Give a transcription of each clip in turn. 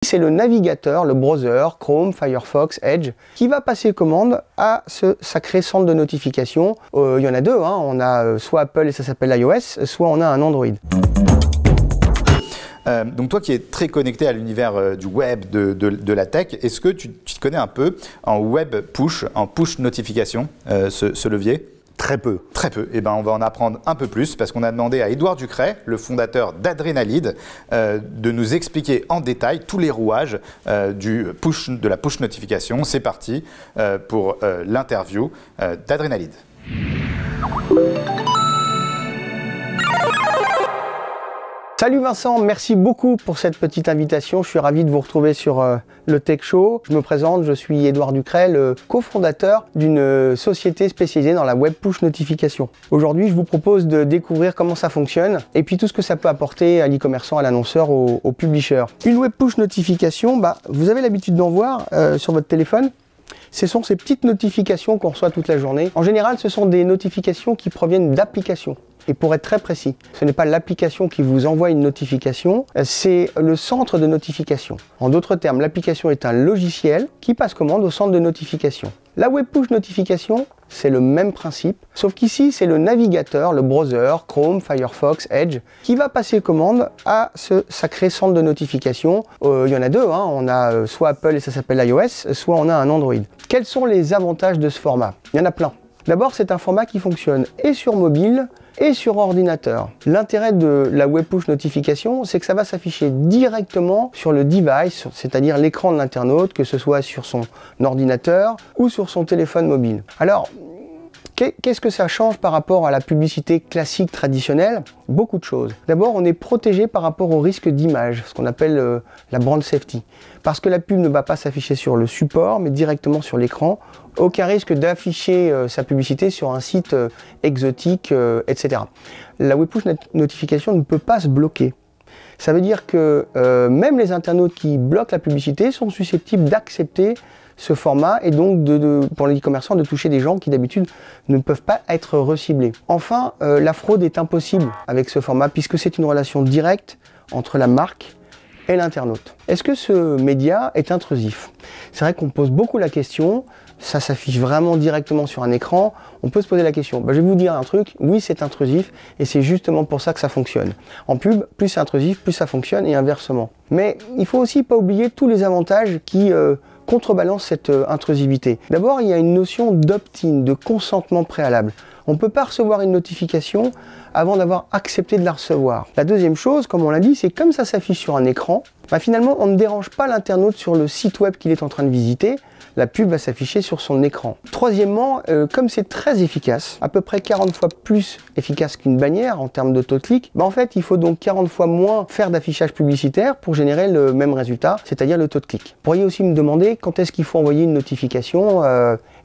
C'est le navigateur, le browser, Chrome, Firefox, Edge, qui va passer commande à ce sacré centre de notification. Il y en a deux, hein. On a soit Apple et ça s'appelle iOS, soit on a un Android. Donc toi qui es très connecté à l'univers du web, de la tech, est-ce que tu te connais un peu en web push, en push notification, ce levier? Très peu. Très peu. Eh ben, on va en apprendre un peu plus parce qu'on a demandé à Édouard Ducret, le fondateur d'Adrénalide, de nous expliquer en détail tous les rouages de la push notification. C'est parti pour l'interview d'Adrénalide. Salut Vincent, merci beaucoup pour cette petite invitation. Je suis ravi de vous retrouver sur le Tech Show. Je me présente, je suis Édouard Ducret, le cofondateur d'une société spécialisée dans la web push notification. Aujourd'hui, je vous propose de découvrir comment ça fonctionne et puis tout ce que ça peut apporter à l'e-commerçant, à l'annonceur, au publisher. Une web push notification, vous avez l'habitude d'en voir sur votre téléphone. Ce sont ces petites notifications qu'on reçoit toute la journée. En général, ce sont des notifications qui proviennent d'applications. Et pour être très précis, ce n'est pas l'application qui vous envoie une notification, c'est le centre de notification. En d'autres termes, l'application est un logiciel qui passe commande au centre de notification. La web push notification, c'est le même principe, sauf qu'ici, c'est le navigateur, le browser, Chrome, Firefox, Edge, qui va passer commande à ce sacré centre de notification. Il y en a deux, hein. On a soit Apple et ça s'appelle iOS, soit on a un Android. Quels sont les avantages de ce format? Il y en a plein. D'abord, c'est un format qui fonctionne et sur mobile et sur ordinateur. L'intérêt de la web push notification, c'est que ça va s'afficher directement sur le device, c'est-à-dire l'écran de l'internaute, que ce soit sur son ordinateur ou sur son téléphone mobile. Alors, qu'est-ce que ça change par rapport à la publicité classique traditionnelle? Beaucoup de choses. D'abord, on est protégé par rapport au risque d'image, ce qu'on appelle la brand safety. Parce que la pub ne va pas s'afficher sur le support, mais directement sur l'écran. Aucun risque d'afficher sa publicité sur un site exotique, etc. La web push notification ne peut pas se bloquer. Ça veut dire que même les internautes qui bloquent la publicité sont susceptibles d'accepter ce format et donc pour les e-commerçants de toucher des gens qui d'habitude ne peuvent pas être reciblés. Enfin, la fraude est impossible avec ce format puisque c'est une relation directe entre la marque et l'internaute. Est-ce que ce média est intrusif? C'est vrai qu'on pose beaucoup la question, ça s'affiche vraiment directement sur un écran, on peut se poser la question. Je vais vous dire un truc, oui c'est intrusif et c'est justement pour ça que ça fonctionne. En pub, plus c'est intrusif, plus ça fonctionne et inversement. Mais il faut aussi pas oublier tous les avantages qui contrebalance cette intrusivité. D'abord, il y a une notion d'opt-in, de consentement préalable. On ne peut pas recevoir une notification avant d'avoir accepté de la recevoir. La deuxième chose, comme on l'a dit, c'est comme ça s'affiche sur un écran, finalement, on ne dérange pas l'internaute sur le site web qu'il est en train de visiter. La pub va s'afficher sur son écran. Troisièmement, comme c'est très efficace, à peu près 40 fois plus efficace qu'une bannière en termes de taux de clic, en fait, il faut donc 40 fois moins faire d'affichage publicitaire pour générer le même résultat, c'est-à-dire le taux de clic. Vous pourriez aussi me demander quand est-ce qu'il faut envoyer une notification,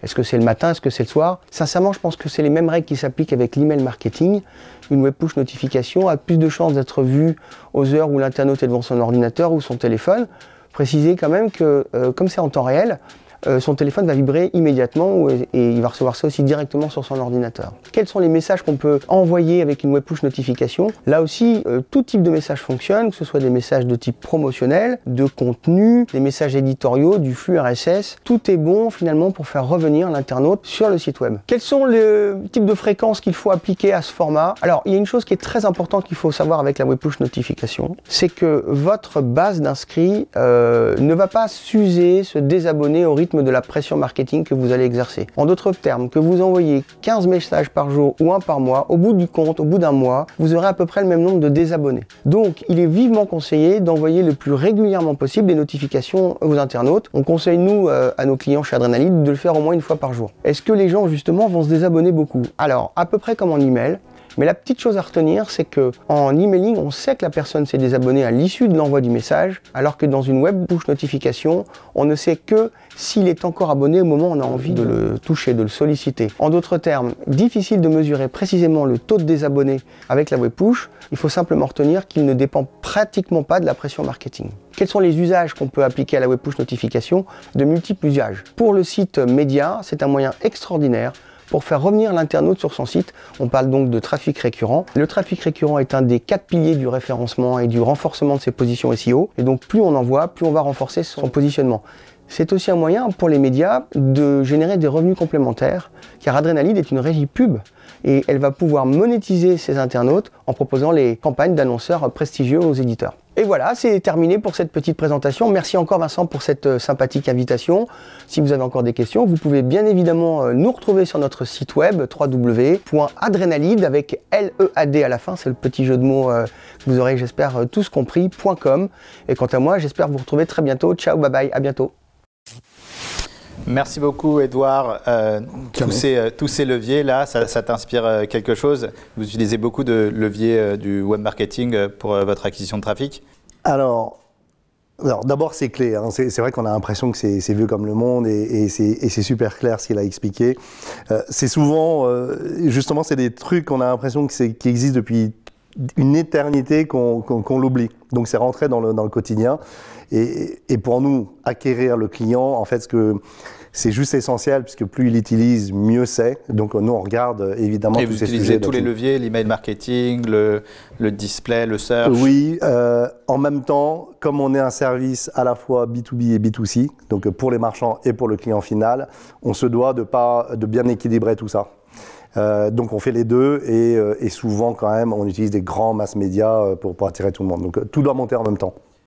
est-ce que c'est le matin, est-ce que c'est le soir? Sincèrement, je pense que c'est les mêmes règles qui s'appliquent avec l'email marketing. Une web push notification a plus de chances d'être vue aux heures où l'internaute est devant son ordinateur ou son téléphone. Précisez quand même que, comme c'est en temps réel, son téléphone va vibrer immédiatement et il va recevoir ça aussi directement sur son ordinateur. Quels sont les messages qu'on peut envoyer avec une web push notification? Là aussi, tout type de message fonctionne, que ce soit des messages de type promotionnel, de contenu, des messages éditoriaux, du flux RSS. Tout est bon finalement pour faire revenir l'internaute sur le site web. Quels sont les types de fréquences qu'il faut appliquer à ce format? Alors, il y a une chose qui est très importante qu'il faut savoir avec la web push notification, c'est que votre base d'inscrits ne va pas s'user, se désabonner au rythme de la pression marketing que vous allez exercer. En d'autres termes, que vous envoyez 15 messages par jour ou un par mois, au bout du compte, au bout d'un mois, vous aurez à peu près le même nombre de désabonnés. Donc, il est vivement conseillé d'envoyer le plus régulièrement possible des notifications aux internautes. On conseille, nous, à nos clients chez Adrénalide, de le faire au moins une fois par jour. Est-ce que les gens, justement, vont se désabonner beaucoup? Alors, à peu près comme en email. Mais la petite chose à retenir, c'est qu'en emailing, on sait que la personne s'est désabonnée à l'issue de l'envoi du message, alors que dans une web push notification, on ne sait que s'il est encore abonné au moment où on a envie de le toucher, de le solliciter. En d'autres termes, difficile de mesurer précisément le taux de désabonnés avec la web push. Il faut simplement retenir qu'il ne dépend pratiquement pas de la pression marketing. Quels sont les usages qu'on peut appliquer à la web push notification? De multiples usages. Pour le site média, c'est un moyen extraordinaire pour faire revenir l'internaute sur son site. On parle donc de trafic récurrent. Le trafic récurrent est un des 4 piliers du référencement et du renforcement de ses positions SEO. Et donc plus on envoie, plus on va renforcer son positionnement. C'est aussi un moyen pour les médias de générer des revenus complémentaires, car Adrénalide est une régie pub et elle va pouvoir monétiser ses internautes en proposant les campagnes d'annonceurs prestigieux aux éditeurs. Et voilà, c'est terminé pour cette petite présentation. Merci encore Vincent pour cette sympathique invitation. Si vous avez encore des questions, vous pouvez bien évidemment nous retrouver sur notre site web www.adrenalide avec L-E-A-D à la fin, c'est le petit jeu de mots que vous aurez, j'espère, tous compris.com. Et quant à moi, j'espère vous retrouver très bientôt. Ciao, bye bye, à bientôt. Merci beaucoup, Edouard. Tous ces leviers-là, ça t'inspire quelque chose? Vous utilisez beaucoup de leviers du web marketing pour votre acquisition de trafic? Alors d'abord, c'est clé. Hein. C'est vrai qu'on a l'impression que c'est vieux comme le monde et c'est super clair ce qu'il a expliqué. C'est souvent, justement, c'est des trucs qu'on a l'impression qui existent depuis une éternité qu'on l'oublie. Donc c'est rentré dans le quotidien. Et pour nous, acquérir le client, en fait, c'est juste essentiel, puisque plus il l'utilise, mieux c'est. Donc nous, on regarde évidemment tous ces sujets. Et vous utilisez tous les leviers, l'email marketing, le display, le search? Oui, en même temps, comme on est un service à la fois B2B et B2C, donc pour les marchands et pour le client final, on se doit de bien équilibrer tout ça. Donc on fait les deux et souvent quand même on utilise des grands mass médias pour attirer tout le monde. Donc tout doit monter en même temps.